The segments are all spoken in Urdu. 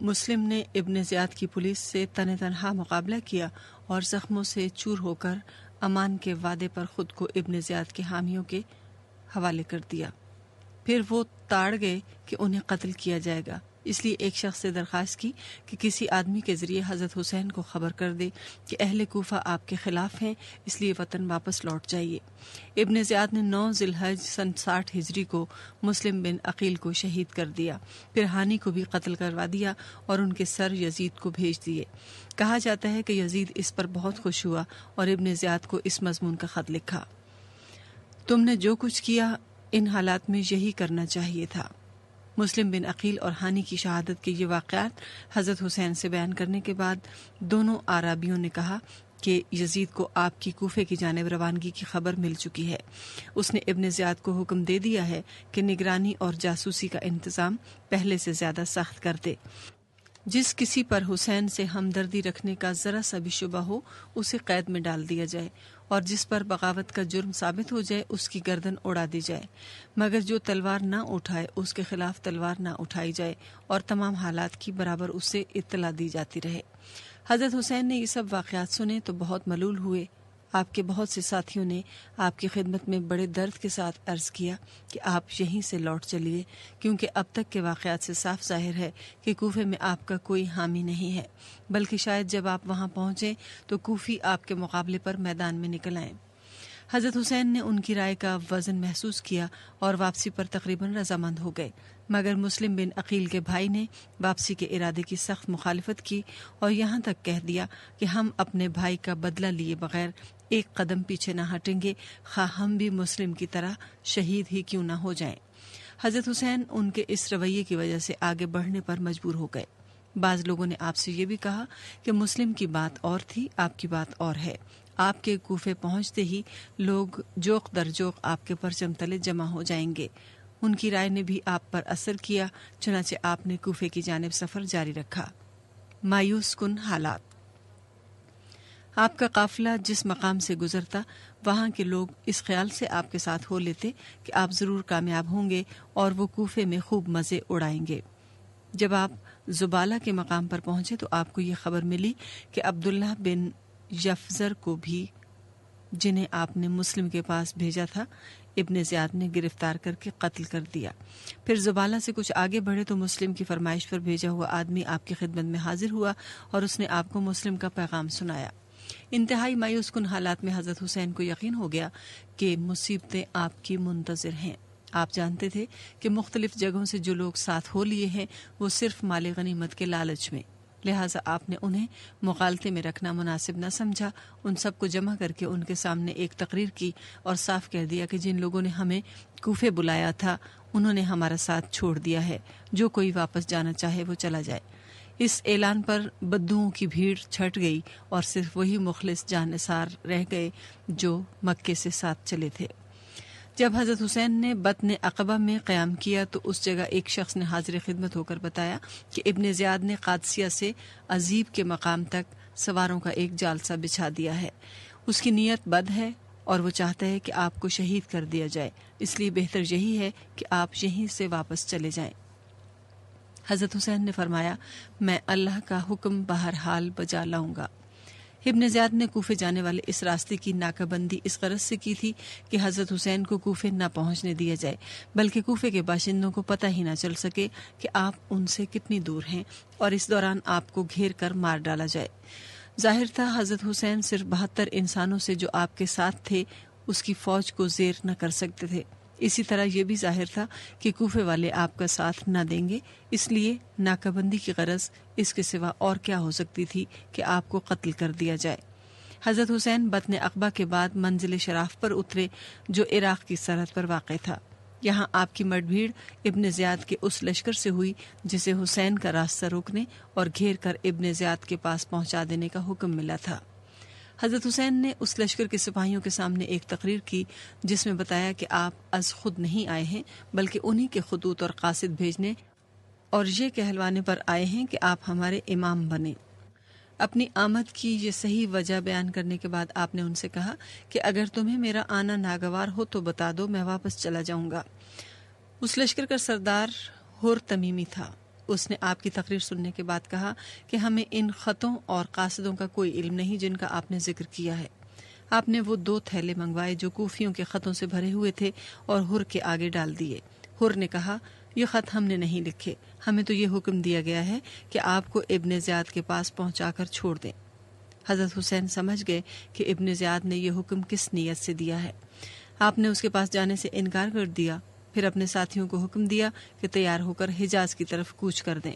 مسلم نے ابن زیاد کی پولیس سے تن تنہا مقابلہ کیا اور زخموں سے چور ہو کر امان کے وعدے پر خود کو ابن زیاد کے حامیوں کے حوالے کر دیا۔ پھر وہ تاڑ گئے کہ انہیں قتل کیا جائے گا، اس لیے ایک شخص سے درخواست کی کہ کسی آدمی کے ذریعے حضرت حسین کو خبر کر دے کہ اہل کوفہ آپ کے خلاف ہیں، اس لیے وطن واپس لوٹ جائیے۔ ابن زیاد نے 9 ذی الحج سن 60 ہجری کو مسلم بن عقیل کو شہید کر دیا، پھر ہانی کو بھی قتل کروا دیا اور ان کے سر یزید کو بھیج دیے۔ کہا جاتا ہے کہ یزید اس پر بہت خوش ہوا اور ابن زیاد کو اس مضمون کا خط لکھا: تم نے جو کچھ کیا ان حالات میں یہی کرنا چاہیے تھا۔ مسلم بن عقیل اور ہانی کی شہادت کے یہ واقعات حضرت حسین سے بیان کرنے کے بعد دونوں اعرابیوں نے کہا کہ یزید کو آپ کی کوفے کی جانب روانگی کی خبر مل چکی ہے۔ اس نے ابن زیاد کو حکم دے دیا ہے کہ نگرانی اور جاسوسی کا انتظام پہلے سے زیادہ سخت کر دے۔ جس کسی پر حسین سے ہمدردی رکھنے کا ذرا سا بھی شبہ ہو اسے قید میں ڈال دیا جائے، اور جس پر بغاوت کا جرم ثابت ہو جائے اس کی گردن اڑا دی جائے، مگر جو تلوار نہ اٹھائے اس کے خلاف تلوار نہ اٹھائی جائے، اور تمام حالات کی برابر اسے اطلاع دی جاتی رہے۔ حضرت حسین نے یہ سب واقعات سنے تو بہت ملول ہوئے۔ آپ کے بہت سے ساتھیوں نے آپ کی خدمت میں بڑے درد کے ساتھ عرض کیا کہ آپ یہیں سے لوٹ چلیے، کیونکہ اب تک کے واقعات سے صاف ظاہر ہے کہ کوفے میں آپ کا کوئی حامی نہیں ہے، بلکہ شاید جب آپ وہاں پہنچیں تو کوفی آپ کے مقابلے پر میدان میں نکل آئیں۔ حضرت حسین نے ان کی رائے کا وزن محسوس کیا اور واپسی پر تقریباً رضامند ہو گئے، مگر مسلم بن عقیل کے بھائی نے واپسی کے ارادے کی سخت مخالفت کی اور یہاں تک کہہ دیا کہ ہم اپنے بھائی کا بدلہ لیے بغیر ایک قدم پیچھے نہ ہٹیں گے، خواہ ہم بھی مسلم کی طرح شہید ہی کیوں نہ ہو جائیں۔ حضرت حسین ان کے اس رویے کی وجہ سے آگے بڑھنے پر مجبور ہو گئے۔ بعض لوگوں نے آپ سے یہ بھی کہا کہ مسلم کی بات اور تھی، آپ کی بات اور ہے۔ آپ کے کوفے پہنچتے ہی لوگ جوق در جوق آپ کے پرچم تلے جمع ہو جائیں گے۔ ان کی رائے نے بھی آپ پر اثر کیا، چنانچہ آپ نے کوفے کی جانب سفر جاری رکھا۔ مایوس کن حالات۔ آپ کا قافلہ جس مقام سے گزرتا وہاں کے لوگ اس خیال سے آپ کے ساتھ ہو لیتے کہ آپ ضرور کامیاب ہوں گے اور وہ کوفے میں خوب مزے اڑائیں گے۔ جب آپ زبالہ کے مقام پر پہنچے تو آپ کو یہ خبر ملی کہ عبداللہ بن یفزر کو بھی، جنہیں آپ نے مسلم کے پاس بھیجا تھا، ابن زیاد نے گرفتار کر کے قتل کر دیا۔ پھر زبالہ سے کچھ آگے بڑھے تو مسلم کی فرمائش پر بھیجا ہوا آدمی آپ کی خدمت میں حاضر ہوا اور اس نے آپ کو مسلم کا پیغام سنایا۔ انتہائی مایوس کن حالات میں حضرت حسین کو یقین ہو گیا کہ مصیبتیں آپ کی منتظر ہیں۔ آپ جانتے تھے کہ مختلف جگہوں سے جو لوگ ساتھ ہو لیے ہیں وہ صرف مال غنیمت کے لالچ میں، لہٰذا آپ نے انہیں مغالطے میں رکھنا مناسب نہ سمجھا۔ ان سب کو جمع کر کے ان کے سامنے ایک تقریر کی اور صاف کہہ دیا کہ جن لوگوں نے ہمیں کوفے بلایا تھا انہوں نے ہمارا ساتھ چھوڑ دیا ہے، جو کوئی واپس جانا چاہے وہ چلا جائے۔ اس اعلان پر بدوؤں کی بھیڑ چھٹ گئی اور صرف وہی مخلص جانثار رہ گئے جو مکے سے ساتھ چلے تھے۔ جب حضرت حسین نے بطن عقبہ میں قیام کیا تو اس جگہ ایک شخص نے حاضر خدمت ہو کر بتایا کہ ابن زیاد نے قادسیہ سے عزیب کے مقام تک سواروں کا ایک جال سا بچھا دیا ہے۔ اس کی نیت بد ہے اور وہ چاہتا ہے کہ آپ کو شہید کر دیا جائے، اس لیے بہتر یہی ہے کہ آپ یہیں سے واپس چلے جائیں۔ حضرت حسین نے فرمایا، میں اللہ کا حکم بہرحال بجا لاؤں گا۔ ابن زیاد نے کوفے جانے والے اس راستے کی ناکہ بندی اس غرض سے کی تھی کہ حضرت حسین کو کوفے نہ پہنچنے دیا جائے، بلکہ کوفے کے باشندوں کو پتہ ہی نہ چل سکے کہ آپ ان سے کتنی دور ہیں، اور اس دوران آپ کو گھیر کر مار ڈالا جائے۔ ظاہر تھا حضرت حسین صرف 72 انسانوں سے جو آپ کے ساتھ تھے اس کی فوج کو زیر نہ کر سکتے تھے۔ اسی طرح یہ بھی ظاہر تھا کہ کوفے والے آپ کا ساتھ نہ دیں گے، اس لیے ناکہ بندی کی غرض اس کے سوا اور کیا ہو سکتی تھی کہ آپ کو قتل کر دیا جائے۔ حضرت حسین بطن عقبہ کے بعد منزل شراف پر اترے جو عراق کی سرحد پر واقع تھا۔ یہاں آپ کی مٹ بھیڑ ابن زیاد کے اس لشکر سے ہوئی جسے حسین کا راستہ روکنے اور گھیر کر ابن زیاد کے پاس پہنچا دینے کا حکم ملا تھا۔ حضرت حسین نے اس لشکر کے سپاہیوں کے سامنے ایک تقریر کی جس میں بتایا کہ آپ از خود نہیں آئے ہیں بلکہ انہی کے خطوط اور قاصد بھیجنے اور یہ کہلوانے پر آئے ہیں کہ آپ ہمارے امام بنیں۔ اپنی آمد کی یہ صحیح وجہ بیان کرنے کے بعد آپ نے ان سے کہا کہ اگر تمہیں میرا آنا ناگوار ہو تو بتا دو، میں واپس چلا جاؤں گا۔ اس لشکر کا سردار حر تمیمی تھا۔ اس نے آپ کی تقریر سننے کے بعد کہا کہ ہمیں ان خطوں اور قاصدوں کا کوئی علم نہیں جن کا آپ نے ذکر کیا ہے۔ آپ نے وہ 2 تھیلے منگوائے جو کوفیوں کے خطوں سے بھرے ہوئے تھے اور حر کے آگے ڈال دیے۔ حر نے کہا یہ خط ہم نے نہیں لکھے، ہمیں تو یہ حکم دیا گیا ہے کہ آپ کو ابن زیاد کے پاس پہنچا کر چھوڑ دیں۔ حضرت حسین سمجھ گئے کہ ابن زیاد نے یہ حکم کس نیت سے دیا ہے۔ آپ نے اس کے پاس جانے سے انکار کر دیا، پھر اپنے ساتھیوں کو حکم دیا کہ تیار ہو کر حجاز کی طرف کوچ کر دیں۔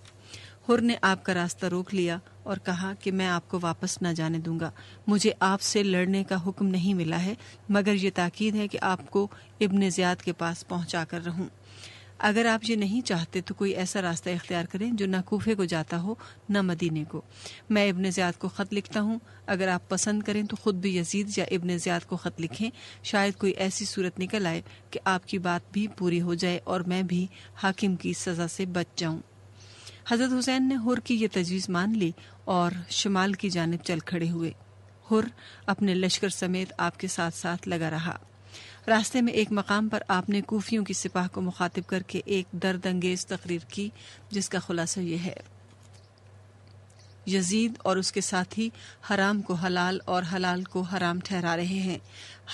حر نے آپ کا راستہ روک لیا اور کہا کہ میں آپ کو واپس نہ جانے دوں گا، مجھے آپ سے لڑنے کا حکم نہیں ملا ہے، مگر یہ تاکید ہے کہ آپ کو ابن زیاد کے پاس پہنچا کر رہوں۔ اگر آپ یہ نہیں چاہتے تو کوئی ایسا راستہ اختیار کریں جو نہ کوفے کو جاتا ہو نہ مدینے کو۔ میں ابن زیاد کو خط لکھتا ہوں، اگر آپ پسند کریں تو خود بھی یزید یا ابن زیاد کو خط لکھیں، شاید کوئی ایسی صورت نکل آئے کہ آپ کی بات بھی پوری ہو جائے اور میں بھی حاکم کی سزا سے بچ جاؤں۔ حضرت حسین نے حر کی یہ تجویز مان لی اور شمال کی جانب چل کھڑے ہوئے۔ حر اپنے لشکر سمیت آپ کے ساتھ ساتھ لگا رہا۔ راستے میں ایک مقام پر آپ نے کوفیوں کی سپاہ کو مخاطب کر کے ایک درد انگیز تقریر کی جس کا خلاصہ یہ ہے: یزید اور اس کے ساتھی حرام کو حلال اور حلال کو حرام ٹھہرا رہے ہیں،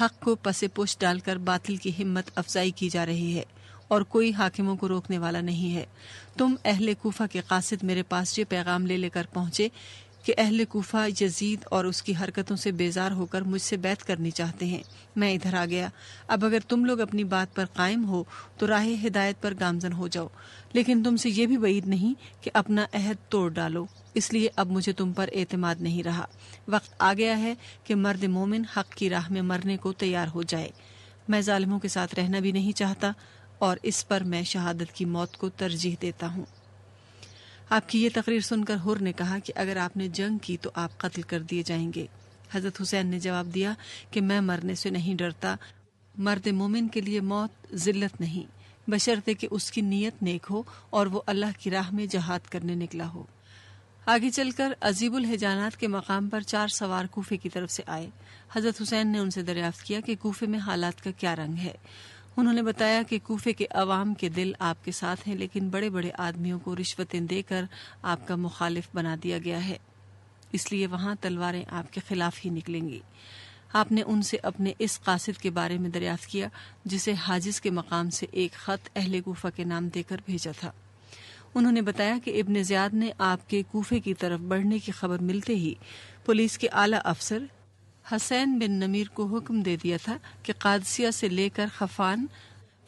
حق کو پس پش ڈال کر باطل کی ہمت افزائی کی جا رہی ہے اور کوئی حاکموں کو روکنے والا نہیں ہے۔ تم اہل کوفہ کے قاصد میرے پاس یہ پیغام لے کر پہنچے کہ اہل کوفہ یزید اور اس کی حرکتوں سے بیزار ہو کر مجھ سے بیعت کرنی چاہتے ہیں۔ میں ادھر آ گیا، اب اگر تم لوگ اپنی بات پر قائم ہو تو راہ ہدایت پر گامزن ہو جاؤ، لیکن تم سے یہ بھی بعید نہیں کہ اپنا عہد توڑ ڈالو، اس لیے اب مجھے تم پر اعتماد نہیں رہا۔ وقت آ گیا ہے کہ مرد مومن حق کی راہ میں مرنے کو تیار ہو جائے۔ میں ظالموں کے ساتھ رہنا بھی نہیں چاہتا اور اس پر میں شہادت کی موت کو ترجیح دیتا ہوں۔ آپ کی یہ تقریر سن کر حر نے کہا کہ اگر آپ نے جنگ کی تو آپ قتل کر دیے جائیں گے۔ حضرت حسین نے جواب دیا کہ میں مرنے سے نہیں ڈرتا، مرد مومن کے لیے موت ذلت نہیں، بشرطے کہ اس کی نیت نیک ہو اور وہ اللہ کی راہ میں جہاد کرنے نکلا ہو۔ آگے چل کر عزیب الحجانات کے مقام پر 4 سوار کوفے کی طرف سے آئے۔ حضرت حسین نے ان سے دریافت کیا کہ کوفے میں حالات کا کیا رنگ ہے۔ انہوں نے بتایا کہ کوفے کے عوام کے دل آپ کے ساتھ ہیں، لیکن بڑے بڑے آدمیوں کو رشوتیں دے کر آپ کا مخالف بنا دیا گیا ہے، اس لیے وہاں تلواریں آپ کے خلاف ہی نکلیں گی۔ آپ نے ان سے اپنے اس قاصد کے بارے میں دریافت کیا جسے حاجز کے مقام سے ایک خط اہل کوفہ کے نام دے کر بھیجا تھا۔ انہوں نے بتایا کہ ابن زیاد نے آپ کے کوفے کی طرف بڑھنے کی خبر ملتے ہی پولیس کے اعلیٰ افسر حسین بن نمیر کو حکم دے دیا تھا کہ قادسیہ سے لے کر خفان،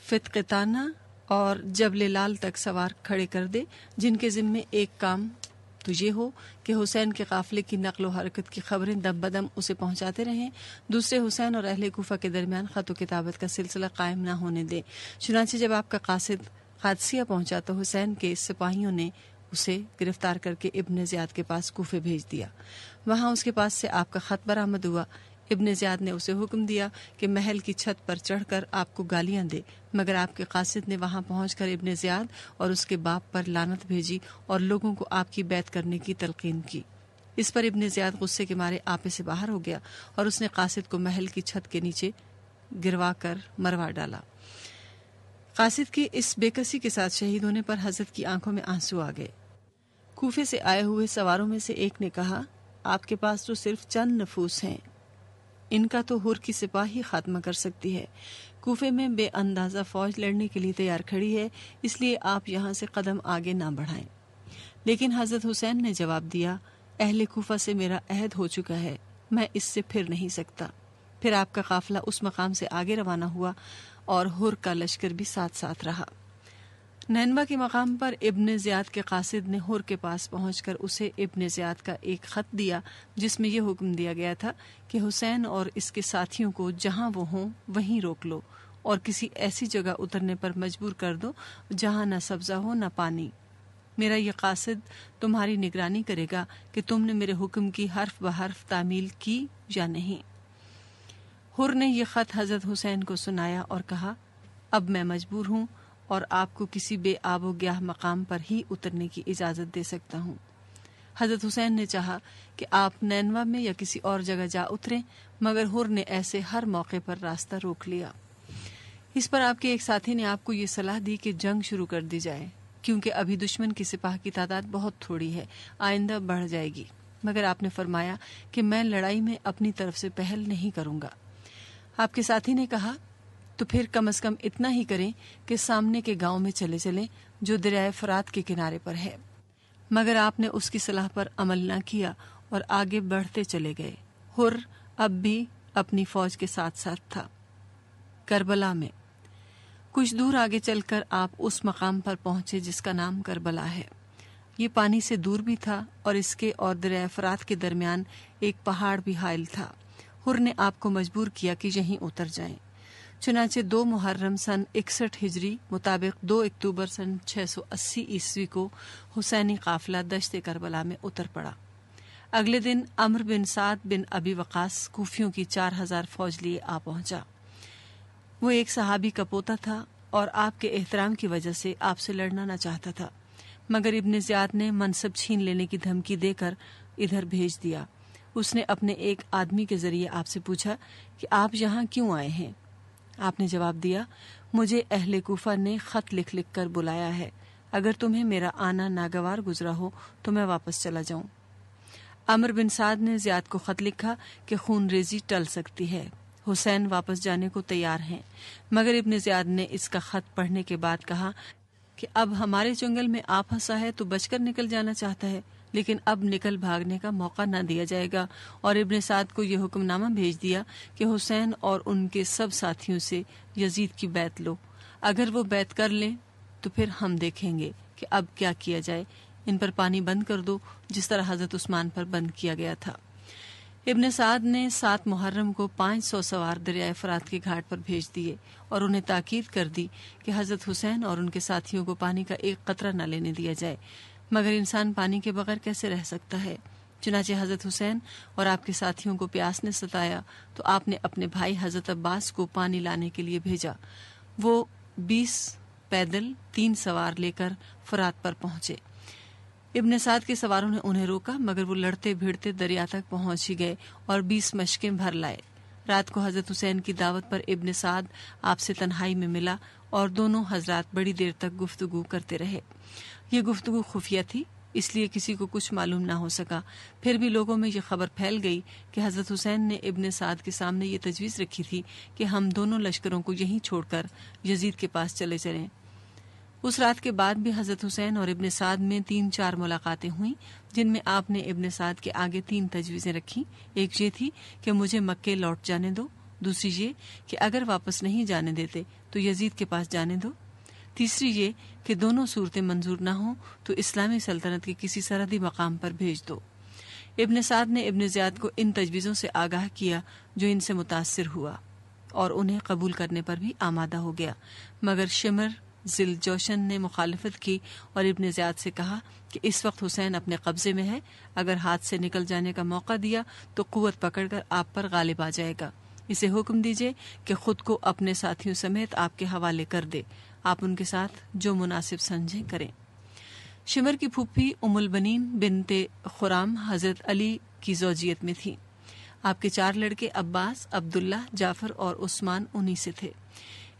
فتقتانہ اور جبل لال تک سوار کھڑے کر دے، جن کے ذمے ایک کام تو یہ ہو کہ حسین کے قافلے کی نقل و حرکت کی خبریں دم بدم اسے پہنچاتے رہیں، دوسرے حسین اور اہل کوفہ کے درمیان خط و کتابت کا سلسلہ قائم نہ ہونے دیں۔ چنانچہ جب آپ کا قاصد قادسیہ پہنچا تو حسین کے سپاہیوں نے اسے گرفتار کر کے ابن زیاد کے پاس کوفے بھیج دیا۔ وہاں اس کے پاس سے آپ کا خط برآمد ہوا۔ ابن زیاد نے اسے حکم دیا کہ محل کی چھت پر چڑھ کر آپ کو گالیاں دے، مگر آپ کے قاصد نے وہاں پہنچ کر ابن زیاد اور اس کے باپ پر لعنت بھیجی اور لوگوں کو آپ کی بیعت کرنے کی تلقین کی۔ اس پر ابن زیاد غصے کے مارے آپے سے باہر ہو گیا اور اس نے قاصد کو محل کی چھت کے نیچے گروا کر مروا ڈالا۔ قاصد کے اس بے کسی کے ساتھ شہید ہونے پر حضرت کی آنکھوں میں آنسو آ گئے۔ کوفے سے آئے ہوئے سواروں میں سے ایک نے کہا، آپ کے پاس تو صرف چند نفوس ہیں، ان کا تو حر کی سپاہی خاتمہ کر سکتی ہے۔ کوفے میں بے اندازہ فوج لڑنے کے لیے تیار کھڑی ہے، اس لیے آپ یہاں سے قدم آگے نہ بڑھائیں۔ لیکن حضرت حسین نے جواب دیا، اہل کوفہ سے میرا عہد ہو چکا ہے، میں اس سے پھر نہیں سکتا۔ پھر آپ کا قافلہ اس مقام سے آگے روانہ ہوا اور حر کا لشکر بھی ساتھ ساتھ رہا۔ نینوا کے مقام پر ابن زیاد کے قاصد نے حر کے پاس پہنچ کر اسے ابن زیاد کا ایک خط دیا جس میں یہ حکم دیا گیا تھا کہ حسین اور اس کے ساتھیوں کو جہاں وہ ہوں وہیں روک لو اور کسی ایسی جگہ اترنے پر مجبور کر دو جہاں نہ سبزہ ہو نہ پانی۔ میرا یہ قاصد تمہاری نگرانی کرے گا کہ تم نے میرے حکم کی حرف بحرف تعمیل کی یا نہیں۔ حر نے یہ خط حضرت حسین کو سنایا اور کہا، اب میں مجبور ہوں اور آپ کو کسی بے آب و گیاہ مقام پر ہی اترنے کی اجازت دے سکتا ہوں۔ حضرت حسین نے چاہا کہ آپ نینوا میں یا کسی اور جگہ جا اتریں، مگر حر نے ایسے ہر موقع پر راستہ روک لیا۔ اس پر آپ کے ایک ساتھی نے آپ کو یہ صلاح دی کہ جنگ شروع کر دی جائے۔ کیونکہ ابھی دشمن کی سپاہ کی تعداد بہت تھوڑی ہے، آئندہ بڑھ جائے گی، مگر آپ نے فرمایا کہ میں لڑائی میں اپنی طرف سے پہل نہیں کروں گا۔ آپ کے ساتھی نے کہا تو پھر کم از کم اتنا ہی کریں کہ سامنے کے گاؤں میں چلے چلیں جو دریائے فرات کے کنارے پر ہے، مگر آپ نے اس کی صلاح پر عمل نہ کیا اور آگے بڑھتے چلے گئے۔ حر اب بھی اپنی فوج کے ساتھ ساتھ تھا۔ کربلا میں کچھ دور آگے چل کر آپ اس مقام پر پہنچے جس کا نام کربلا ہے۔ یہ پانی سے دور بھی تھا اور اس کے اور دریائے فرات کے درمیان ایک پہاڑ بھی حائل تھا۔ حر نے آپ کو مجبور کیا کہ یہیں اتر جائیں۔ چنانچہ 2 محرم سن 61 ہجری مطابق 2 اکتوبر سن 680 عیسوی کو حسینی قافلہ دشت کربلا میں اتر پڑا۔ اگلے دن عمرو بن سعد بن ابی وقاص کوفیوں کی 4000 فوج لیے آ پہنچا۔ وہ ایک صحابی کا پوتا تھا اور آپ کے احترام کی وجہ سے آپ سے لڑنا نہ چاہتا تھا، مگر ابن زیاد نے منصب چھین لینے کی دھمکی دے کر ادھر بھیج دیا۔ اس نے اپنے ایک آدمی کے ذریعے آپ سے پوچھا کہ آپ یہاں کیوں آئے ہیں؟ آپ نے جواب دیا، مجھے اہل کوفہ نے خط لکھ لکھ کر بلایا ہے، اگر تمہیں میرا آنا ناگوار گزرا ہو تو میں واپس چلا جاؤں۔ عمرو بن سعد نے زیاد کو خط لکھا کہ خون ریزی ٹل سکتی ہے، حسین واپس جانے کو تیار ہیں، مگر ابن زیاد نے اس کا خط پڑھنے کے بعد کہا کہ اب ہمارے جنگل میں آ پھنسا ہے تو بچ کر نکل جانا چاہتا ہے، لیکن اب نکل بھاگنے کا موقع نہ دیا جائے گا، اور ابن سعد کو یہ حکم نامہ بھیج دیا کہ حسین اور ان کے سب ساتھیوں سے یزید کی بیعت لو، اگر وہ بیعت کر لیں تو پھر ہم دیکھیں گے کہ اب کیا کیا جائے، ان پر پانی بند کر دو جس طرح حضرت عثمان پر بند کیا گیا تھا۔ ابن سعد نے 7 محرم کو 500 سوار دریائے فرات کے گھاٹ پر بھیج دیے اور انہیں تاکید کر دی کہ حضرت حسین اور ان کے ساتھیوں کو پانی کا ایک قطرہ نہ لینے دیا جائے، مگر انسان پانی کے بغیر کیسے رہ سکتا ہے؟ چنانچہ حضرت حسین اور آپ کے ساتھیوں کو پیاس نے ستایا تو آپ نے اپنے بھائی حضرت عباس کو پانی لانے کے لیے بھیجا۔ وہ 20 پیدل 3 سوار لے کر فرات پر پہنچے۔ ابن سعد کے سواروں نے انہیں روکا، مگر وہ لڑتے بھیڑتے دریا تک پہنچ ہی گئے اور 20 مشقیں بھر لائے۔ رات کو حضرت حسین کی دعوت پر ابن سعد آپ سے تنہائی میں ملا اور دونوں حضرات بڑی دیر تک گفتگو کرتے رہے۔ یہ گفتگو خفیہ تھی، اس لیے کسی کو کچھ معلوم نہ ہو سکا۔ پھر بھی لوگوں میں یہ خبر پھیل گئی کہ حضرت حسین نے ابن سعد کے سامنے یہ تجویز رکھی تھی کہ ہم دونوں لشکروں کو یہیں چھوڑ کر یزید کے پاس چلے چلیں۔ اس رات کے بعد بھی حضرت حسین اور ابن سعد میں 3-4 ملاقاتیں ہوئیں، جن میں آپ نے ابن سعد کے آگے 3 تجویزیں رکھی۔ ایک یہ تھی کہ مجھے مکے لوٹ جانے دو، دوسری یہ کہ اگر واپس نہیں جانے دیتے تو یزید کے پاس جانے دو، تیسری یہ کہ دونوں صورتیں منظور نہ ہوں تو اسلامی سلطنت کے کسی سرحدی مقام پر بھیج دو۔ ابن سعد نے ابن زیاد کو ان تجویزوں سے آگاہ کیا جو ان سے متاثر ہوا اور انہیں قبول کرنے پر بھی آمادہ ہو گیا، مگر شمر ذی الجوشن نے مخالفت کی اور ابن زیاد سے کہا کہ اس وقت حسین اپنے قبضے میں ہے، اگر ہاتھ سے نکل جانے کا موقع دیا تو قوت پکڑ کر آپ پر غالب آ جائے گا، اسے حکم دیجئے کہ خود کو اپنے ساتھیوں سمیت آپ کے حوالے کر دے، آپ ان کے ساتھ جو مناسب سمجھیں کریں۔ شمر کی پھوپھی ام البنین بنت خرام حضرت علی کی زوجیت میں تھی۔ آپ کے 4 لڑکے عباس، عبداللہ، جعفر اور عثمان انہی سے تھے۔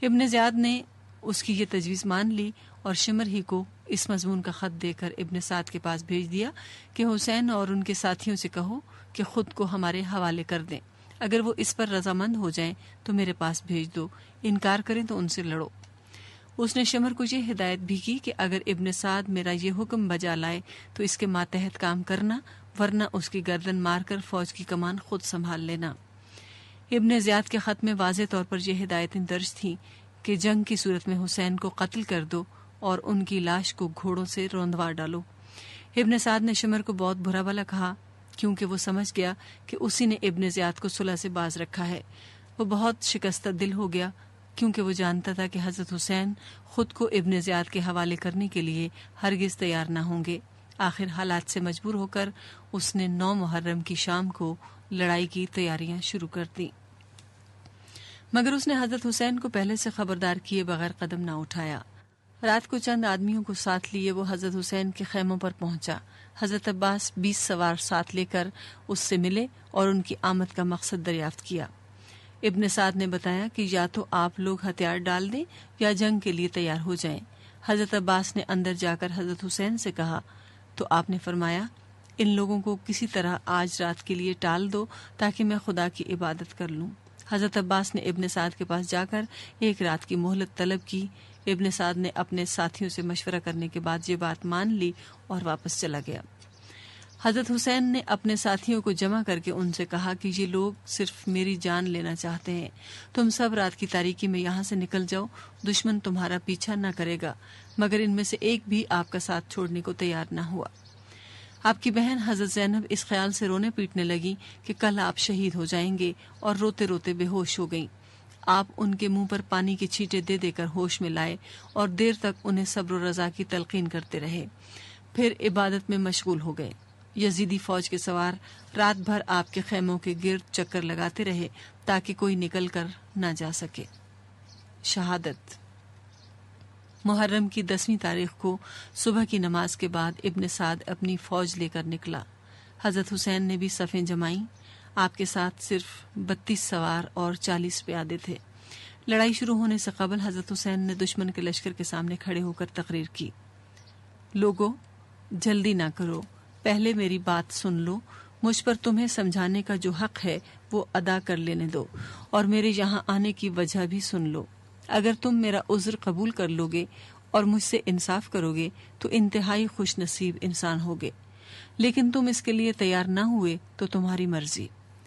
ابن زیاد نے اس کی یہ تجویز مان لی اور شمر ہی کو اس مضمون کا خط دے کر ابن سعد کے پاس بھیج دیا کہ حسین اور ان کے ساتھیوں سے کہو کہ خود کو ہمارے حوالے کر دیں، اگر وہ اس پر رضامند ہو جائیں تو میرے پاس بھیج دو، انکار کریں تو ان سے لڑو۔ اس نے شمر کو یہ ہدایت بھی کی کہ اگر ابن سعد میرا یہ حکم بجا لائے تو اس کے ماتحت کام کرنا، ورنہ اس کی گردن مار کر فوج کی کمان خود سنبھال لینا۔ ابن زیاد کے خط میں واضح طور پر یہ ہدایتیں درج تھیں کہ جنگ کی صورت میں حسین کو قتل کر دو اور ان کی لاش کو گھوڑوں سے روندوا ڈالو۔ ابن سعد نے شمر کو بہت برا بھلا کہا کیونکہ وہ سمجھ گیا کہ اسی نے ابن زیاد کو صلح سے باز رکھا ہے۔ وہ بہت شکستہ دل ہو گیا کیونکہ وہ جانتا تھا کہ حضرت حسین خود کو ابن زیاد کے حوالے کرنے کے لیے ہرگز تیار نہ ہوں گے۔ آخر حالات سے مجبور ہو کر اس نے 9 محرم کی شام کو لڑائی کی تیاریاں شروع کر دیں، مگر اس نے حضرت حسین کو پہلے سے خبردار کیے بغیر قدم نہ اٹھایا۔ رات کو چند آدمیوں کو ساتھ لیے وہ حضرت حسین کے خیموں پر پہنچا۔ حضرت عباس 20 سوار ساتھ لے کر اس سے ملے اور ان کی آمد کا مقصد دریافت کیا۔ ابن سعد نے بتایا کہ یا تو آپ لوگ ہتھیار ڈال دیں یا جنگ کے لیے تیار ہو جائیں۔ حضرت عباس نے اندر جا کر حضرت حسین سے کہا تو آپ نے فرمایا ان لوگوں کو کسی طرح آج رات کے لیے ٹال دو تاکہ میں خدا کی عبادت کر لوں۔ حضرت عباس نے ابن سعد کے پاس جا کر ایک رات کی مہلت طلب کی۔ ابن سعد نے اپنے ساتھیوں سے مشورہ کرنے کے بعد یہ بات مان لی اور واپس چلا گیا۔ حضرت حسین نے اپنے ساتھیوں کو جمع کر کے ان سے کہا کہ یہ لوگ صرف میری جان لینا چاہتے ہیں، تم سب رات کی تاریکی میں یہاں سے نکل جاؤ، دشمن تمہارا پیچھا نہ کرے گا۔ مگر ان میں سے ایک بھی آپ کا ساتھ چھوڑنے کو تیار نہ ہوا۔ آپ کی بہن حضرت زینب اس خیال سے رونے پیٹنے لگی کہ کل آپ شہید ہو جائیں گے، اور روتے روتے بے ہوش ہو گئیں۔ آپ ان کے منہ پر پانی کے چھینٹے دے دے کر ہوش میں لائے اور دیر تک انہیں صبر و رضا کی تلقین کرتے رہے، پھر عبادت میں مشغول ہو گئے۔ یزیدی فوج کے سوار رات بھر آپ کے خیموں کے گرد چکر لگاتے رہے تاکہ کوئی نکل کر نہ جا سکے۔ شہادت۔ محرم کی 10ویں تاریخ کو صبح کی نماز کے بعد ابن سعد اپنی فوج لے کر نکلا۔ حضرت حسین نے بھی صفیں جمائیں۔ آپ کے ساتھ صرف 32 سوار اور 40 پیادے تھے۔ لڑائی شروع ہونے سے قبل حضرت حسین نے دشمن کے لشکر کے سامنے کھڑے ہو کر تقریر کی، لوگو جلدی نہ کرو، پہلے میری بات سن لو، مجھ پر تمہیں سمجھانے کا جو حق ہے وہ ادا کر لینے دو، اور میرے یہاں آنے کی وجہ بھی سن لو۔ اگر تم میرا عذر قبول کر لو گے اور مجھ سے انصاف کرو گے تو انتہائی خوش نصیب انسان ہوگے، لیکن تم اس کے لیے تیار نہ ہوئے تو تمہاری مرضی،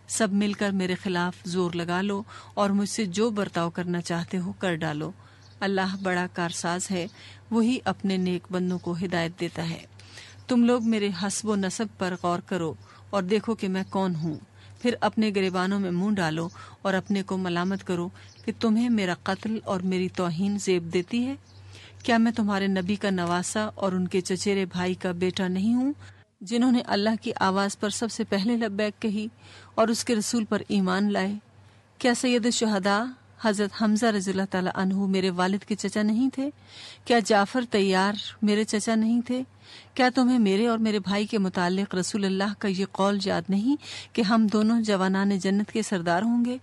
سب مل کر میرے خلاف زور لگا لو اور مجھ سے جو برتاؤ کرنا چاہتے ہو کر ڈالو۔ اللہ بڑا کارساز ہے، وہی اپنے نیک بندوں کو ہدایت دیتا ہے۔ تم لوگ میرے حسب و نسب پر غور کرو اور دیکھو کہ میں کون ہوں، پھر اپنے گریبانوں میں منہ ڈالو اور اپنے کو ملامت کرو کہ تمہیں میرا قتل اور میری توہین زیب دیتی ہے۔ کیا میں تمہارے نبی کا نواسا اور ان کے چچیرے بھائی کا بیٹا نہیں ہوں، جنہوں نے اللہ کی آواز پر سب سے پہلے لبیک کہی اور اس کے رسول پر ایمان لائے؟ کیا سید الشہداء حضرت حمزہ رضی اللہ تعالیٰ عنہ میرے والد کے چچا نہیں تھے؟ کیا جعفر طیار میرے چچا نہیں تھے؟ کیا تمہیں میرے اور میرے بھائی کے متعلق رسول اللہ کا یہ قول یاد نہیں کہ ہم دونوں جوانان جنت کے سردار ہوں گے؟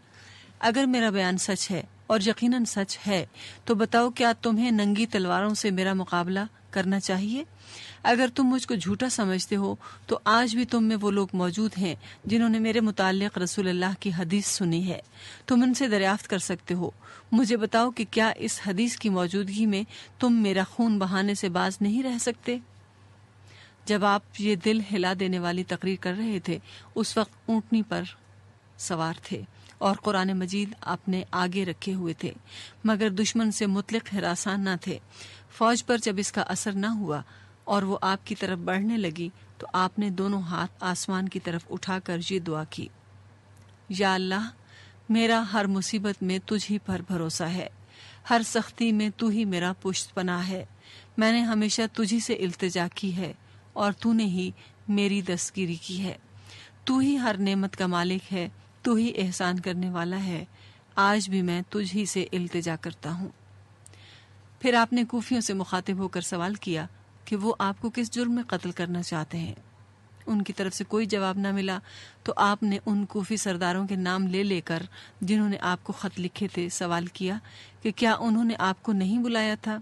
اگر میرا بیان سچ ہے، اور یقیناً سچ ہے، تو بتاؤ کیا تمہیں ننگی تلواروں سے میرا مقابلہ کرنا چاہیے؟ اگر تم مجھ کو جھوٹا سمجھتے ہو تو آج بھی تم میں وہ لوگ موجود ہیں جنہوں نے میرے متعلق رسول اللہ کی حدیث سنی ہے، تم ان سے دریافت کر سکتے ہو۔ مجھے بتاؤ کہ کیا اس حدیث کی موجودگی میں تم میرا خون بہانے سے باز نہیں رہ سکتے؟ جب آپ یہ دل ہلا دینے والی تقریر کر رہے تھے اس وقت اونٹنی پر سوار تھے اور قرآن مجید اپنے آگے رکھے ہوئے تھے، مگر دشمن سے مطلق ہراساں نہ تھے۔ فوج پر جب اس کا اثر نہ ہوا اور وہ آپ کی طرف بڑھنے لگی تو آپ نے دونوں ہاتھ آسمان کی طرف اٹھا کر یہ دعا کی، یا اللہ، میرا ہر مصیبت میں تجھ ہی پر بھروسہ ہے، ہر سختی میں تو ہی میرا پشت پناہ ہے، میں نے ہمیشہ تجھی سے التجا کی ہے اور تو نے ہی میری دستگیری کی ہے، تو ہی ہر نعمت کا مالک ہے، تو ہی احسان کرنے والا ہے، آج بھی میں تجھ ہی سے التجا کرتا ہوں۔ پھر آپ نے کوفیوں سے مخاطب ہو کر سوال کیا کہ وہ آپ کو کس جرم میں قتل کرنا چاہتے ہیں۔ ان کی طرف سے کوئی جواب نہ ملا تو آپ نے ان کوفی سرداروں کے نام لے لے کر جنہوں نے آپ کو خط لکھے تھے سوال کیا کہ کیا انہوں نے آپ کو نہیں بلایا تھا؟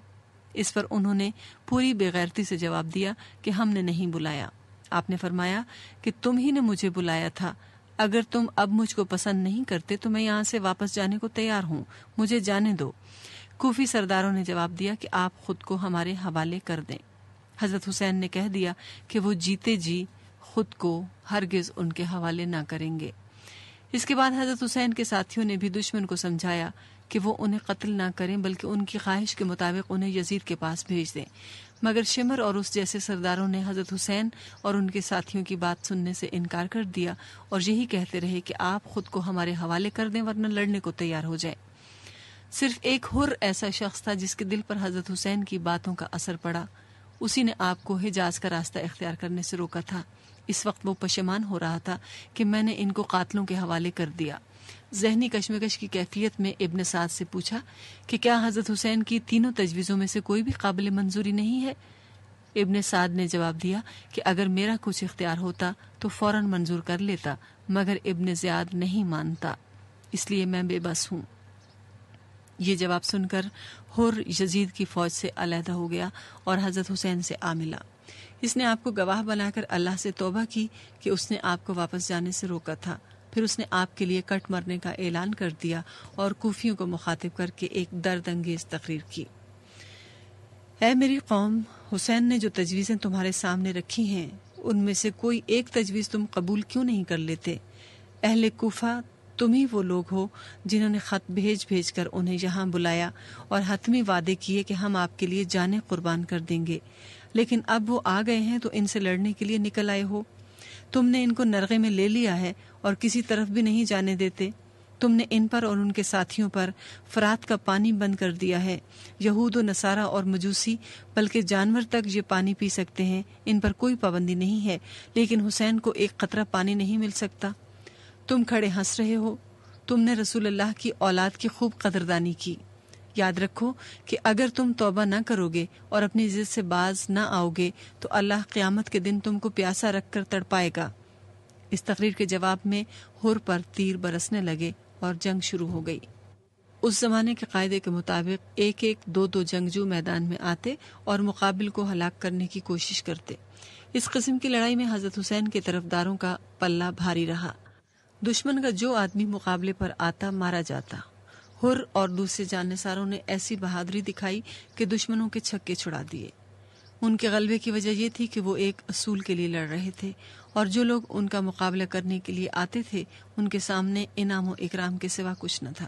اس پر انہوں نے پوری بے غیرتی سے جواب دیا کہ ہم نے نہیں بلایا۔ آپ نے فرمایا کہ تم ہی نے مجھے بلایا تھا، اگر تم اب مجھ کو پسند نہیں کرتے تو میں یہاں سے واپس جانے کو تیار ہوں، مجھے جانے دو۔ کوفی سرداروں نے جواب دیا کہ آپ خود کو ہمارے حوالے کر دیں۔ حضرت حسین نے کہہ دیا کہ وہ جیتے جی خود کو ہرگز ان کے حوالے نہ کریں گے۔ اس کے بعد حضرت حسین کے ساتھیوں نے بھی دشمن کو سمجھایا کہ وہ انہیں قتل نہ کریں بلکہ ان کی خواہش کے مطابق انہیں یزید کے پاس بھیج دیں، مگر شمر اور اس جیسے سرداروں نے حضرت حسین اور ان کے ساتھیوں کی بات سننے سے انکار کر دیا اور یہی کہتے رہے کہ آپ خود کو ہمارے حوالے کر دیں ورنہ لڑنے کو تیار ہو جائیں۔ صرف ایک حر ایسا شخص تھا جس کے دل پر حضرت حسین کی باتوں کا اثر پڑا، اسی نے آپ کو حجاز کا راستہ اختیار کرنے سے روکا تھا۔ اس وقت وہ پشیمان ہو رہا تھا کہ میں نے ان کو قاتلوں کے حوالے کر دیا۔ ذہنی کشمکش کی کیفیت میں ابن سعد سے پوچھا کہ کیا حضرت حسین کی تینوں تجویزوں میں سے کوئی بھی قابل منظوری نہیں ہے؟ ابن سعد نے جواب دیا کہ اگر میرا کچھ اختیار ہوتا تو فوراً منظور کر لیتا، مگر ابن زیاد نہیں مانتا، اس لیے میں بے بس ہوں۔ یہ جواب سن کر حر یزید کی فوج سے علیحدہ ہو گیا اور حضرت حسین سے آ ملا۔ اس نے آپ کو گواہ بنا کر اللہ سے توبہ کی کہ اس نے آپ کو واپس جانے سے روکا تھا۔ پھر اس نے آپ کے لیے کٹ مرنے کا اعلان کر دیا اور کوفیوں کو مخاطب کر کے ایک درد انگیز تقریر کی۔ اے میری قوم، حسین نے جو تجویزیں تمہارے سامنے رکھی ہیں ان میں سے کوئی ایک تجویز تم قبول کیوں نہیں کر لیتے؟ اہل کوفہ، تم ہی وہ لوگ ہو جنہوں نے خط بھیج کر انہیں یہاں بلایا اور حتمی وعدے کیے کہ ہم آپ کے لیے جانیں قربان کر دیں گے، لیکن اب وہ آ گئے ہیں تو ان سے لڑنے کے لیے نکل آئے ہو۔ تم نے ان کو نرغے میں لے لیا ہے اور کسی طرف بھی نہیں جانے دیتے۔ تم نے ان پر اور ان کے ساتھیوں پر فرات کا پانی بند کر دیا ہے۔ یہود و نصارہ اور مجوسی بلکہ جانور تک یہ پانی پی سکتے ہیں، ان پر کوئی پابندی نہیں ہے، لیکن حسین کو ایک قطرہ پانی نہیں مل سکتا۔ تم کھڑے ہنس رہے ہو۔ تم نے رسول اللہ کی اولاد کی خوب قدردانی کی۔ یاد رکھو کہ اگر تم توبہ نہ کرو گے اور اپنی ضد سے باز نہ آؤ گے تو اللہ قیامت کے دن تم کو پیاسا رکھ کر تڑپائے گا۔ اس تقریر کے جواب میں حر پر تیر برسنے لگے اور جنگ شروع ہو گئی۔ اس زمانے کے قاعدے کے مطابق ایک دو جنگجو میدان میں آتے اور مقابل کو ہلاک کرنے کی کوشش کرتے۔ اس قسم کی لڑائی میں حضرت حسین کے طرفداروں کا پلہ بھاری رہا۔ دشمن کا جو آدمی مقابلے پر آتا مارا جاتا۔ حر اور دوسرے جانثاروں نے ایسی بہادری دکھائی کہ دشمنوں کے چھکے چھڑا دیے۔ ان کے غلبے کی وجہ یہ تھی کہ وہ ایک اصول کے لیے لڑ رہے تھے اور جو لوگ ان کا مقابلہ کرنے کے لیے آتے تھے ان کے سامنے انعام و اکرام کے سوا کچھ نہ تھا۔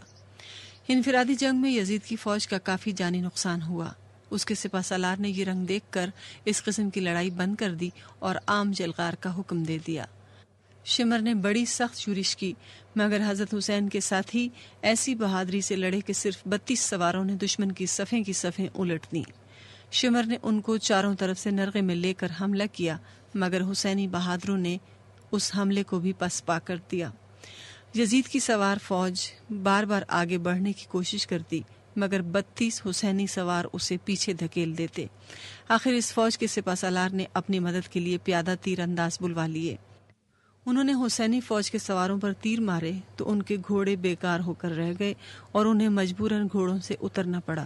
انفرادی جنگ میں یزید کی فوج کا کافی جانی نقصان ہوا۔ اس کے سپہ سالار نے یہ رنگ دیکھ کر اس قسم کی لڑائی بند کر دی اور عام جلغار کا حکم دے دیا۔ شمر نے بڑی سخت یورش کی، مگر حضرت حسین کے ساتھی ایسی بہادری سے لڑے کہ صرف 32 سواروں نے دشمن کی صفیں الٹ دیں۔ شمر نے ان کو چاروں طرف سے نرغے میں لے کر حملہ کیا، مگر حسینی بہادروں نے اس حملے کو بھی پس پا کر دیا۔ یزید کی سوار فوج بار بار آگے بڑھنے کی کوشش کرتی، مگر 32 حسینی سوار اسے پیچھے دھکیل دیتے۔ آخر اس فوج کے سپہ سالار نے اپنی مدد کے لیے پیادہ تیر انداز بلوا لیے۔ انہوں نے حسینی فوج کے سواروں پر تیر مارے تو ان کے گھوڑے بیکار ہو کر رہ گئے اور انہیں مجبوراً گھوڑوں سے اترنا پڑا۔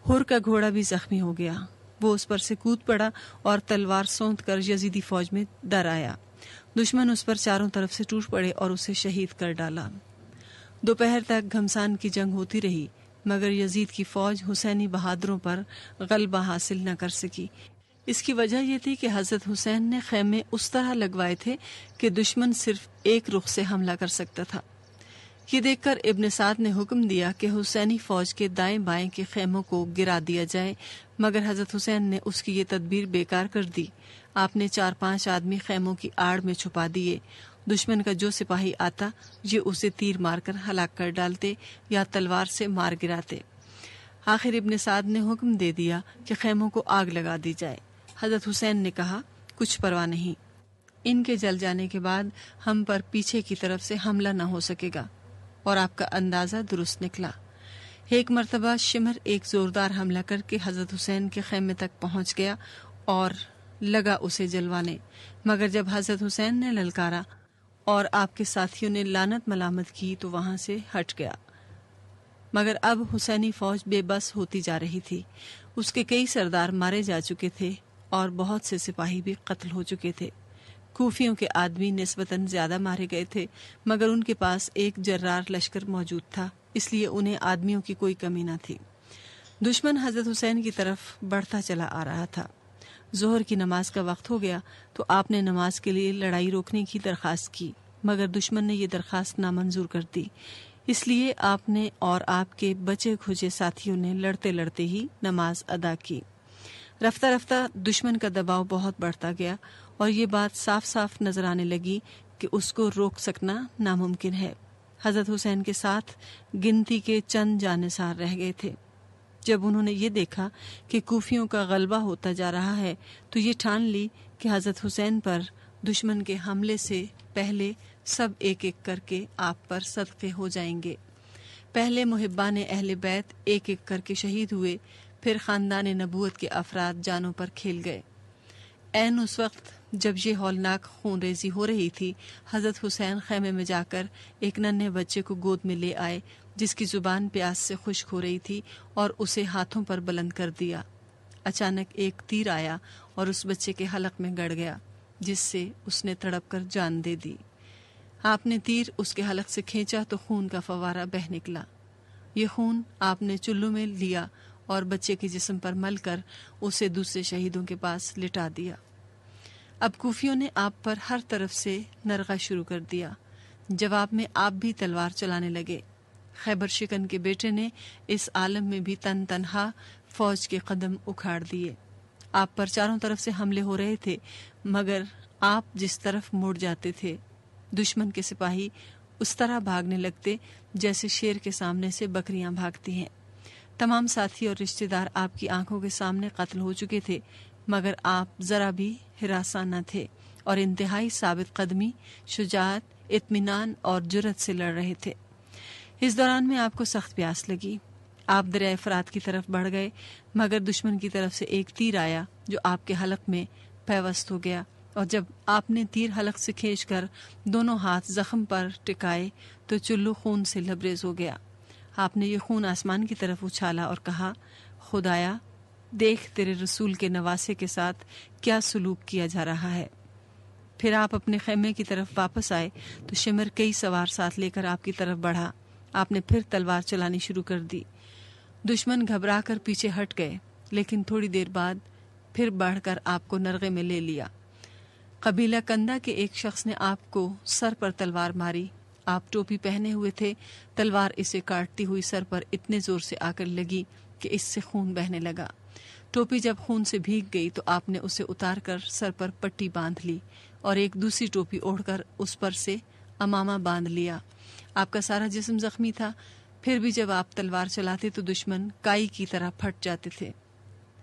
حر کا گھوڑا بھی زخمی ہو گیا۔ وہ اس پر سے کود پڑا اور تلوار سونت کر یزیدی فوج میں در آیا۔ دشمن اس پر چاروں طرف سے ٹوٹ پڑے اور اسے شہید کر ڈالا۔ دوپہر تک گھمسان کی جنگ ہوتی رہی، مگر یزید کی فوج حسینی بہادروں پر غلبہ حاصل نہ کر سکی۔ اس کی وجہ یہ تھی کہ حضرت حسین نے خیمے اس طرح لگوائے تھے کہ دشمن صرف ایک رخ سے حملہ کر سکتا تھا۔ یہ دیکھ کر ابن سعد نے حکم دیا کہ حسینی فوج کے دائیں بائیں کے خیموں کو گرا دیا جائے، مگر حضرت حسین نے اس کی یہ تدبیر بیکار کر دی۔ آپ نے 4-5 آدمی خیموں کی آڑ میں چھپا دیے۔ دشمن کا جو سپاہی آتا یہ اسے تیر مار کر ہلاک کر ڈالتے یا تلوار سے مار گراتے۔ آخر ابن سعد نے حکم دے دیا کہ خیموں کو آگ لگا دی جائے۔ حضرت حسین نے کہا، کچھ پرواہ نہیں، ان کے جل جانے کے بعد ہم پر پیچھے کی طرف سے حملہ نہ ہو سکے گا، اور آپ کا اندازہ درست نکلا۔ ایک مرتبہ شمر ایک زوردار حملہ کر کے حضرت حسین کے خیمے تک پہنچ گیا اور لگا اسے جلوانے، مگر جب حضرت حسین نے للکارا اور آپ کے ساتھیوں نے لعنت ملامت کی تو وہاں سے ہٹ گیا۔ مگر اب حسینی فوج بے بس ہوتی جا رہی تھی۔ اس کے کئی سردار مارے جا چکے تھے اور بہت سے سپاہی بھی قتل ہو چکے تھے۔ کوفیوں کے آدمی نسبتاً زیادہ مارے گئے تھے، مگر ان کے پاس ایک جرار لشکر موجود تھا، اس لیے انہیں آدمیوں کی کوئی کمی نہ تھی۔ دشمن حضرت حسین کی طرف بڑھتا چلا آ رہا تھا۔ ظہر کی نماز کا وقت ہو گیا تو آپ نے نماز کے لیے لڑائی روکنے کی درخواست کی، مگر دشمن نے یہ درخواست نامنظور کر دی۔ اس لیے آپ نے اور آپ کے بچے کھچے ساتھیوں نے لڑتے لڑتے ہی نماز ادا کی۔ رفتہ رفتہ دشمن کا دباؤ بہت بڑھتا گیا اور یہ بات صاف صاف نظر آنے لگی کہ اس کو روک سکنا ناممکن ہے۔ حضرت حسین کے ساتھ گنتی کے چند جانثار رہ گئے تھے۔ جب انہوں نے یہ دیکھا کہ کوفیوں کا غلبہ ہوتا جا رہا ہے تو یہ ٹھان لی کہ حضرت حسین پر دشمن کے حملے سے پہلے سب ایک ایک کر کے آپ پر صدقے ہو جائیں گے۔ پہلے محبان اہل بیت ایک ایک کر کے شہید ہوئے، پھر خاندان نبوت کے افراد جانوں پر کھیل گئے۔ عین اس وقت جب یہ ہولناک خون ریزی ہو رہی تھی، حضرت حسین خیمے میں جا کر ایک ننھے بچے کو گود میں لے آئے جس کی زبان پیاس سے خشک ہو رہی تھی، اور اسے ہاتھوں پر بلند کر دیا۔ اچانک ایک تیر آیا اور اس بچے کے حلق میں گڑ گیا، جس سے اس نے تڑپ کر جان دے دی۔ آپ نے تیر اس کے حلق سے کھینچا تو خون کا فوارہ بہہ نکلا۔ یہ خون آپ نے چلو میں لیا اور بچے کے جسم پر مل کر اسے دوسرے شہیدوں کے پاس لٹا دیا۔ اب کوفیوں نے آپ پر ہر طرف سے نرغہ شروع کر دیا۔ جواب میں آپ بھی تلوار چلانے لگے۔ خیبر شکن کے بیٹے نے اس عالم میں بھی تن تنہا فوج کے قدم اکھاڑ دیے۔ آپ پر چاروں طرف سے حملے ہو رہے تھے، مگر آپ جس طرف مڑ جاتے تھے دشمن کے سپاہی اس طرح بھاگنے لگتے جیسے شیر کے سامنے سے بکریاں بھاگتی ہیں۔ تمام ساتھی اور رشتہ دار آپ کی آنکھوں کے سامنے قتل ہو چکے تھے، مگر آپ ذرا بھی ہراساں نہ تھے اور انتہائی ثابت قدمی، شجاعت، اطمینان اور جرأت سے لڑ رہے تھے۔ اس دوران میں آپ کو سخت پیاس لگی۔ آپ دریائے فرات کی طرف بڑھ گئے، مگر دشمن کی طرف سے ایک تیر آیا جو آپ کے حلق میں پیوست ہو گیا، اور جب آپ نے تیر حلق سے کھینچ کر دونوں ہاتھ زخم پر ٹکائے تو چلو خون سے لبریز ہو گیا۔ آپ نے یہ خون آسمان کی طرف اچھالا اور کہا، خدایا دیکھ تیرے رسول کے نواسے کے ساتھ کیا سلوک کیا جا رہا ہے۔ پھر آپ اپنے خیمے کی طرف واپس آئے تو شمر کئی سوار ساتھ لے کر آپ کی طرف بڑھا۔ آپ نے پھر تلوار چلانی شروع کر دی۔ دشمن گھبرا کر پیچھے ہٹ گئے، لیکن تھوڑی دیر بعد پھر بڑھ کر آپ کو نرغے میں لے لیا۔ قبیلہ کندا کے ایک شخص نے آپ کو سر پر تلوار ماری۔ آپ ٹوپی پہنے ہوئے تھے، تلوار اسے کاٹتی ہوئی سر پر اتنے زور سے آ کر لگی کہ اس سے خون بہنے لگا۔ ٹوپی جب خون سے بھیگ گئی تو آپ نے اسے اتار کر سر پر پٹی باندھ لی اور ایک دوسری ٹوپی اوڑھ کر اس پر سے امامہ باندھ لیا۔ آپ کا سارا جسم زخمی تھا، پھر بھی جب آپ تلوار چلاتے تو دشمن کائی کی طرح پھٹ جاتے تھے۔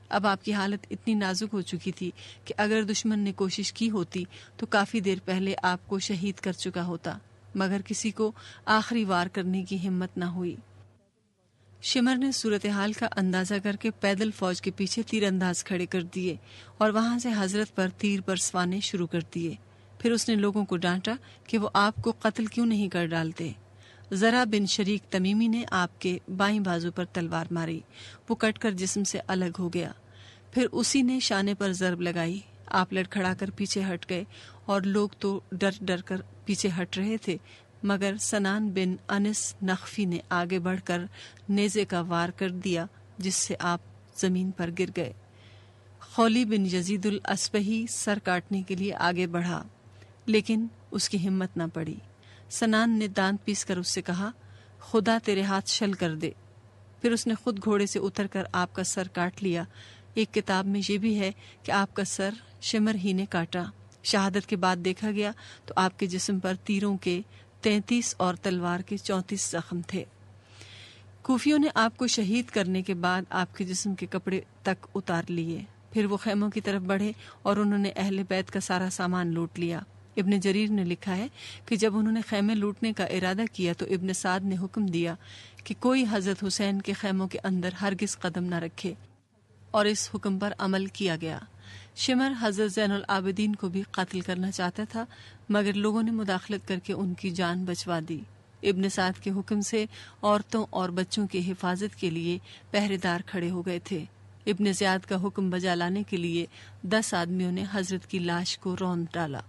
اب آپ کی حالت اتنی نازک ہو چکی تھی کہ اگر دشمن نے کوشش کی ہوتی تو کافی دیر پہلے آپ کو شہید کر چکا ہوتا، مگر کسی کو آخری وار کرنے کی ہمت نہ ہوئی۔ شمر نے صورتحال کا اندازہ کر کے پیدل فوج کے پیچھے تیر انداز کھڑے کر دیے اور وہاں سے حضرت پر تیر برسوانے شروع کر دیے۔ پھر اس نے لوگوں کو ڈانٹا کہ وہ آپ کو قتل کیوں نہیں کر ڈالتے۔ ذرا بن شریک تمیمی نے آپ کے بائیں بازو پر تلوار ماری، وہ کٹ کر جسم سے الگ ہو گیا۔ پھر اسی نے شانے پر ضرب لگائی، آپ لڑکھڑا کر پیچھے ہٹ گئے اور لوگ تو ڈر ڈر کر پیچھے ہٹ رہے تھے، مگر سنان بن انس نخفی نے آگے بڑھ کر نیزے کا وار کر دیا جس سے آپ زمین پر گر گئے۔ خولی بن یزید الاسبہی سر کاٹنے کے لیے آگے بڑھا، لیکن اس کی ہمت نہ پڑی۔ سنان نے دانت پیس کر اس سے کہا، خدا تیرے ہاتھ شل کر دے۔ پھر اس نے خود گھوڑے سے اتر کر آپ کا سر کاٹ لیا۔ ایک کتاب میں یہ بھی ہے کہ آپ کا سر شمر ہی نے کاٹا۔ شہادت کے بعد دیکھا گیا تو آپ کے جسم پر تیروں کے 33 اور تلوار کے 34 زخم تھے۔ کوفیوں نے آپ کو شہید کرنے کے بعد آپ کے جسم کے کپڑے تک اتار لیے۔ پھر وہ خیموں کی طرف بڑھے اور انہوں نے اہل بیت کا سارا سامان لوٹ لیا۔ ابن جریر نے لکھا ہے کہ جب انہوں نے خیمے لوٹنے کا ارادہ کیا تو ابن سعد نے حکم دیا کہ کوئی حضرت حسین کے خیموں کے اندر ہرگز قدم نہ رکھے، اور اس حکم پر عمل کیا گیا۔ شمر حضرت زین العابدین کو بھی قتل کرنا چاہتا تھا، مگر لوگوں نے مداخلت کر کے ان کی جان بچوا دی۔ ابن سعد کے حکم سے عورتوں اور بچوں کی حفاظت کے لیے پہرے دار کھڑے ہو گئے تھے۔ ابن زیاد کا حکم بجا لانے کے لیے 10 آدمیوں نے حضرت کی لاش کو روند ڈالا۔